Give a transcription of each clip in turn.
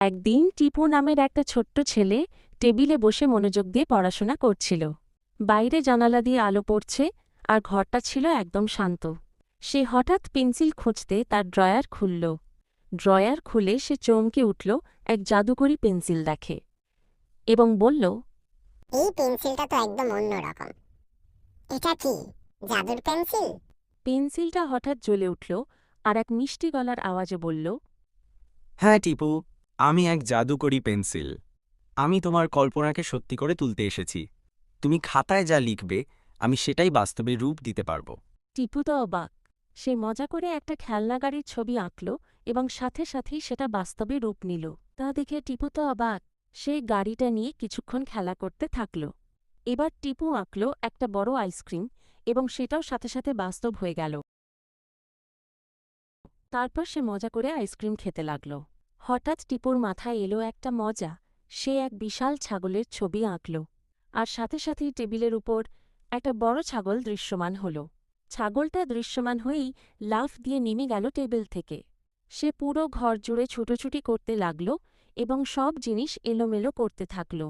একদিন টিপু নামের একটা ছোট্ট ছেলে টেবিলে বসে মনোযোগ দিয়ে পড়াশোনা করছিল। বাইরে জানালা দিয়ে আলো পড়ছে আর ঘরটা ছিল একদম শান্ত। সে হঠাৎ পেন্সিল খুঁজতে তার ড্রয়ার খুলল। ড্রয়ার খুলে সে চমকে উঠল, এক জাদুকরি পেন্সিল দেখে এবং বলল, এই পেন্সিলটা তো একদম অন্যরকম। এটা কি জাদুর পেন্সিল? পেন্সিলটা হঠাৎ জ্বলে উঠল আর এক মিষ্টি গলার আওয়াজে বলল, হ্যাঁ টিপু, আমি এক জাদুকরি পেন্সিল। আমি তোমার কল্পনাকে সত্যি করে তুলতে এসেছি। তুমি খাতায় যা লিখবে আমি সেটাই বাস্তবে রূপ দিতে পারবো। টিপু তো অবাক। সে মজা করে একটা খেলনা গাড়ির ছবি আঁকল এবং সাথে সাথেই সেটা বাস্তবে রূপ নিল। তা দেখে টিপু তো অবাক। সে গাড়িটা নিয়ে কিছুক্ষণ খেলা করতে থাকল। এবার টিপু আঁকল একটা বড় আইসক্রিম এবং সেটাও সাথে সাথে বাস্তব হয়ে গেল। তারপর সে মজা করে আইসক্রিম খেতে লাগল। হঠাৎ টিপুর মাথায় এলো একটা মজা। সে এক বিশাল ছাগলের ছবি আঁকল আর সাথে সাথেই টেবিলের উপর একটা বড় ছাগল দৃশ্যমান হল। ছাগলটা দৃশ্যমান হয়েই লাফ দিয়ে নেমে গেল টেবিল থেকে। সে পুরো ঘর জুড়ে ছুটোছুটি করতে লাগল এবং সব জিনিস এলোমেলো করতে থাকল।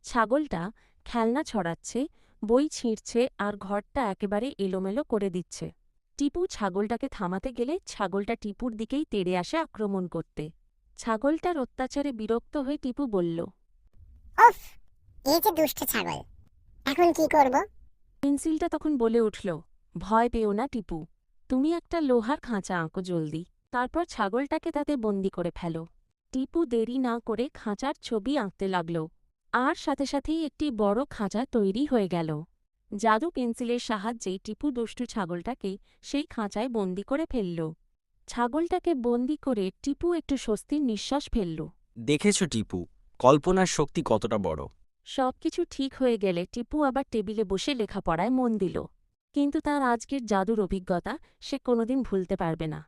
ছাগলটা খেলনা ছড়াচ্ছে, বই ছিঁড়ছে আর ঘরটা একেবারে এলোমেলো করে দিচ্ছে। টিপু ছাগলটাকে থামাতে গেলে ছাগলটা টিপুর দিকেই তেড়ে আসে আক্রমণ করতে। ছাগলটার অত্যাচারে বিরক্ত হয়ে টিপু বলল, উফ, এই যে দুষ্ট ছাগল, এখন কি করব? পেন্সিলটা তখন বলে উঠল, ভয় পেও না টিপু, তুমি একটা লোহার খাঁচা আঁকো জলদি, তারপর ছাগলটাকে তাতে বন্দি করে ফেলো। টিপু দেরি না করে খাঁচার ছবি আঁকতে লাগল আর সাথে সাথেই একটি বড় খাঁচা তৈরি হয়ে গেল। জাদু পেন্সিলের সাহায্যে টিপু দুষ্টু ছাগলটাকে সেই খাঁচায় বন্দি করে ফেলল। ছাগলটাকে বন্দি করে টিপু একটু স্বস্তির নিঃশ্বাস ফেলল। দেখেছ টিপু, কল্পনার শক্তি কতটা বড়। সবকিছু ঠিক হয়ে গেলে টিপু আবার টেবিলে বসে লেখাপড়ায় মন দিল। কিন্তু তার আজকের জাদুর অভিজ্ঞতা সে কোনোদিন ভুলতে পারবে না।